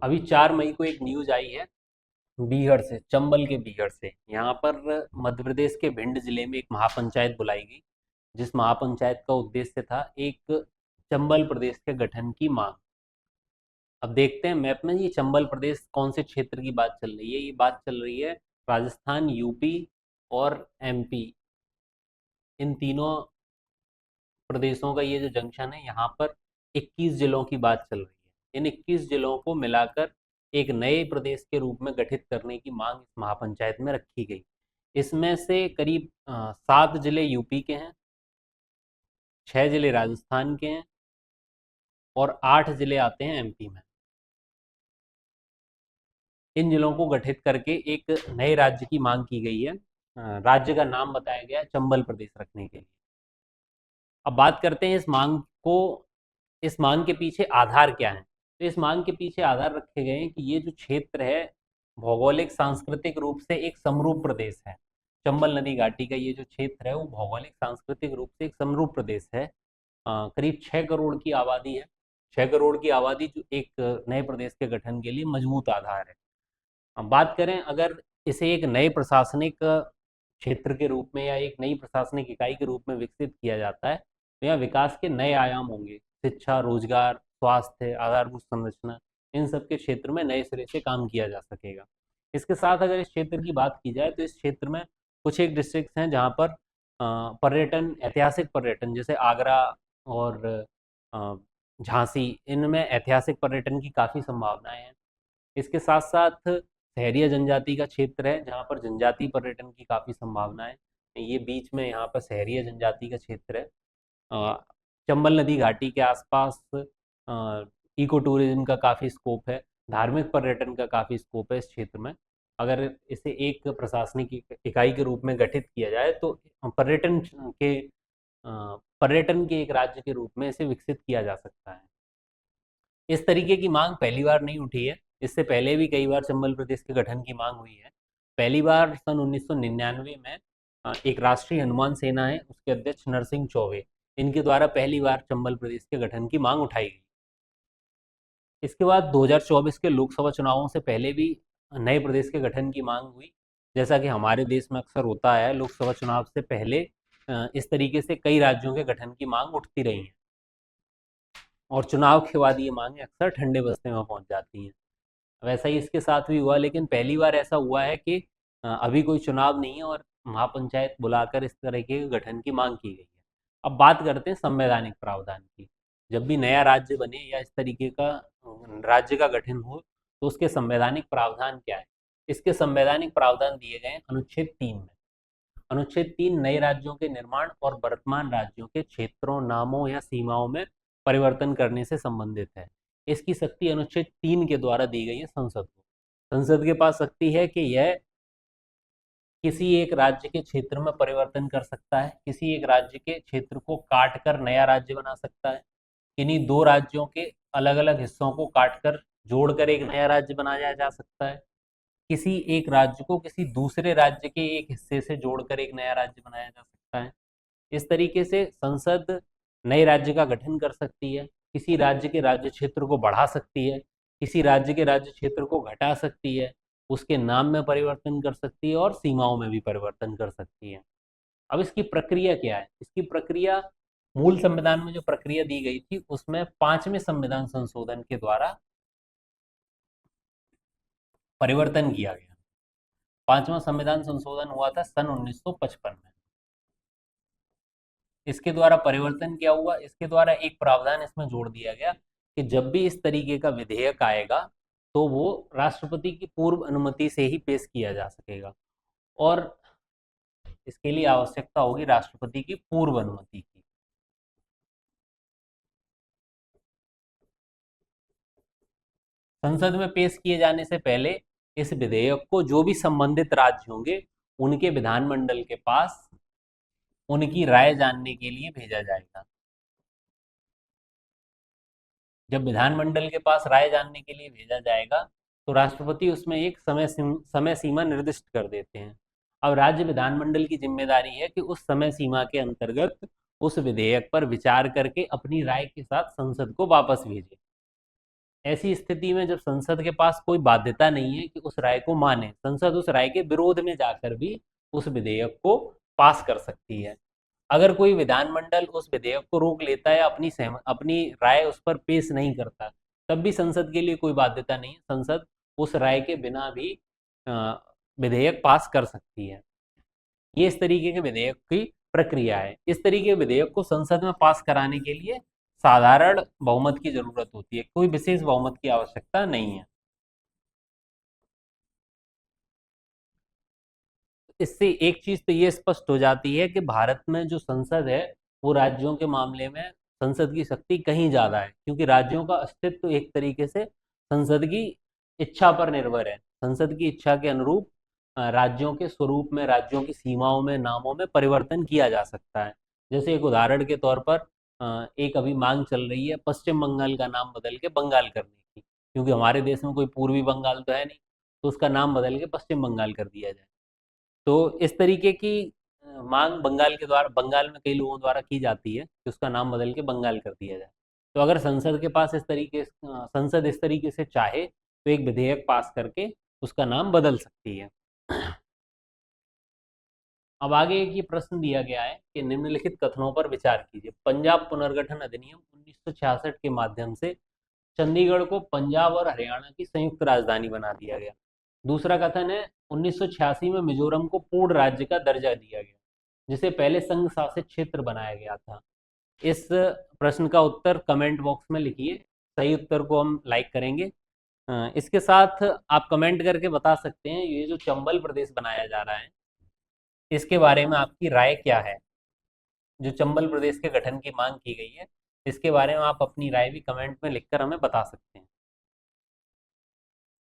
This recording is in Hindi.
अभी 4 मई को एक न्यूज आई है बीहड़ से, चंबल के बीहड़ से। यहाँ पर मध्य प्रदेश के भिंड जिले में एक महापंचायत बुलाई गई, जिस महापंचायत का उद्देश्य था एक चंबल प्रदेश के गठन की मांग। अब देखते हैं मैप में ये चंबल प्रदेश कौन से क्षेत्र की बात चल रही है। ये बात चल रही है राजस्थान, यूपी और एमपी, इन तीनों प्रदेशों का ये जो जंक्शन है, यहाँ पर 21 जिलों की बात चल रही है। इन 21 जिलों को मिलाकर एक नए प्रदेश के रूप में गठित करने की मांग इस महापंचायत में रखी गई। इसमें से करीब 7 जिले यूपी के हैं, 6 जिले राजस्थान के हैं और 8 जिले आते हैं एमपी में। इन जिलों को गठित करके एक नए राज्य की मांग की गई है। राज्य का नाम बताया गया है चंबल प्रदेश रखने के लिए। अब बात करते हैं इस मांग के पीछे आधार क्या है। तो इस मांग के पीछे आधार रखे गए हैं कि ये जो क्षेत्र है भौगोलिक सांस्कृतिक रूप से एक समरूप प्रदेश है। चंबल नदी घाटी का ये जो क्षेत्र है वो भौगोलिक सांस्कृतिक रूप से एक समरूप प्रदेश है। करीब 6 करोड़ की आबादी है। 6 करोड़ की आबादी जो एक नए प्रदेश के गठन के लिए मजबूत आधार है। अब बात करें अगर इसे एक नए प्रशासनिक क्षेत्र के रूप में या एक नई प्रशासनिक इकाई के रूप में विकसित किया जाता है तो यहाँ विकास के नए आयाम होंगे। शिक्षा, रोजगार, स्वास्थ्य, आधारभूत संरचना, इन सब के क्षेत्र में नए सिरे से काम किया जा सकेगा। इसके साथ अगर इस क्षेत्र की बात की जाए तो इस क्षेत्र में कुछ एक डिस्ट्रिक्ट हैं जहाँ पर पर्यटन, ऐतिहासिक पर्यटन जैसे आगरा और अ, झांसी, इनमें ऐतिहासिक पर्यटन की काफ़ी संभावनाएं हैं। इसके साथ साथ सहरिया जनजाति का क्षेत्र है जहाँ पर जनजाति पर्यटन की काफ़ी संभावना है। ये बीच में यहाँ पर सहरिया जनजाति का क्षेत्र है। चंबल नदी घाटी के आसपास इको टूरिज्म का काफ़ी स्कोप है। धार्मिक पर्यटन का काफ़ी स्कोप है इस क्षेत्र में। अगर इसे एक प्रशासनिक इकाई के रूप में गठित किया जाए तो के पर्यटन के एक राज्य के रूप में इसे विकसित किया जा सकता है। इस तरीके की मांग पहली बार नहीं उठी है। इससे पहले भी कई बार चंबल प्रदेश के गठन की मांग हुई है। पहली बार सन 1999 में एक राष्ट्रीय हनुमान सेना है, उसके अध्यक्ष नरसिंह चौबे, इनके द्वारा पहली बार चंबल प्रदेश के गठन की मांग उठाई गई। इसके बाद 2024 के लोकसभा चुनावों से पहले भी नए प्रदेश के गठन की मांग हुई। जैसा कि हमारे देश में अक्सर होता है, लोकसभा चुनाव से पहले इस तरीके से कई राज्यों के गठन की मांग उठती रही है और चुनाव के बाद ये मांगे अक्सर ठंडे बस्ते में पहुंच जाती हैं। वैसा ही इसके साथ भी हुआ, लेकिन पहली बार ऐसा हुआ है कि अभी कोई चुनाव नहीं है और महापंचायत बुलाकर इस तरह के गठन की मांग की गई है। अब बात करते हैं संवैधानिक प्रावधान की। जब भी नया राज्य बने या इस तरीके का राज्य का गठन हो तो उसके संवैधानिक प्रावधान क्या है। इसके संवैधानिक प्रावधान दिए गए हैं अनुच्छेद 3 में। अनुच्छेद 3 नए राज्यों के निर्माण और वर्तमान राज्यों के क्षेत्रों, नामों या सीमाओं में परिवर्तन करने से संबंधित है। इसकी शक्ति अनुच्छेद 3 के द्वारा दी गई है संसद को। संसद के पास शक्ति है कि यह किसी एक राज्य के क्षेत्र में परिवर्तन कर सकता है, किसी एक राज्य के क्षेत्र को काट कर नया राज्य बना सकता है, किन्हीं दो राज्यों के अलग अलग हिस्सों को काटकर जोड़कर एक नया राज्य बनाया जा सकता है, किसी एक राज्य को किसी दूसरे राज्य के एक हिस्से से जोड़कर एक नया राज्य बनाया जा सकता है। इस तरीके से संसद नए राज्य का गठन कर सकती है, किसी राज्य के राज्य क्षेत्र को बढ़ा सकती है, किसी राज्य के राज्य क्षेत्र को घटा सकती है, उसके नाम में परिवर्तन कर सकती है और सीमाओं में भी परिवर्तन कर सकती है। अब इसकी प्रक्रिया क्या है। इसकी प्रक्रिया मूल संविधान में जो प्रक्रिया दी गई थी उसमें 5वें संविधान संशोधन के द्वारा परिवर्तन किया गया। 5वां संविधान संशोधन हुआ था सन 1955 में। इसके द्वारा परिवर्तन क्या हुआ, इसके द्वारा एक प्रावधान इसमें जोड़ दिया गया कि जब भी इस तरीके का विधेयक आएगा तो वो राष्ट्रपति की पूर्व अनुमति से ही पेश किया जा सकेगा और इसके लिए आवश्यकता होगी राष्ट्रपति की पूर्व अनुमति की। संसद में पेश किए जाने से पहले इस विधेयक को जो भी संबंधित राज्य होंगे उनके विधानमंडल के पास उनकी राय जानने के लिए भेजा जाएगा। जब विधानमंडल के पास राय जानने के लिए भेजा जाएगा तो राष्ट्रपति उसमें एक समय सीमा निर्दिष्ट कर देते हैं। अब राज्य विधानमंडल की जिम्मेदारी है कि उस समय सीमा के अंतर्गत उस विधेयक पर विचार करके अपनी राय के साथ संसद को वापस भेजे। ऐसी स्थिति में जब संसद के पास कोई बाध्यता नहीं है कि उस राय को माने, संसद उस राय के विरोध में जाकर भी उस विधेयक को पास कर सकती है। अगर कोई विधानमंडल उस विधेयक को रोक लेता है, अपनी राय उस पर पेश नहीं करता, तब भी संसद के लिए कोई बाध्यता नहीं है, संसद उस राय के बिना भी अ, विधेयक पास कर सकती है। ये इस तरीके के विधेयक की प्रक्रिया है। इस तरीके के विधेयक को संसद में पास कराने के लिए साधारण बहुमत की जरूरत होती है, कोई विशेष बहुमत की आवश्यकता नहीं है। इससे एक चीज तो ये स्पष्ट हो जाती है कि भारत में जो संसद है वो राज्यों के मामले में संसद की शक्ति कहीं ज्यादा है, क्योंकि राज्यों का अस्तित्व एक तरीके से संसद की इच्छा पर निर्भर है। संसद की इच्छा के अनुरूप राज्यों के स्वरूप में, राज्यों की सीमाओं में, नामों में परिवर्तन किया जा सकता है। जैसे एक उदाहरण के तौर पर एक अभी मांग चल रही है पश्चिम बंगाल का नाम बदल के बंगाल करने की, क्योंकि हमारे देश में कोई पूर्वी बंगाल तो है नहीं, तो उसका नाम बदल के पश्चिम बंगाल कर दिया जाए। तो इस तरीके की मांग बंगाल में कई लोगों द्वारा की जाती है कि उसका नाम बदल के बंगाल कर दिया जाए। तो अगर संसद इस तरीके से चाहे तो एक विधेयक पास करके उसका नाम बदल सकती है। अब आगे एक ये प्रश्न दिया गया है कि निम्नलिखित कथनों पर विचार कीजिए। पंजाब पुनर्गठन अधिनियम 1966 के माध्यम से चंडीगढ़ को पंजाब और हरियाणा की संयुक्त राजधानी बना दिया गया। दूसरा कथन है 1986 में मिजोरम को पूर्ण राज्य का दर्जा दिया गया, जिसे पहले संघ शासित क्षेत्र बनाया गया था। इस प्रश्न का उत्तर कमेंट बॉक्स में लिखिए, सही उत्तर को हम लाइक करेंगे। इसके साथ आप कमेंट करके बता सकते हैं ये जो चंबल प्रदेश बनाया जा रहा है इसके बारे में आपकी राय क्या है। जो चंबल प्रदेश के गठन की मांग की गई है इसके बारे में आप अपनी राय भी कमेंट में लिखकर हमें बता सकते हैं।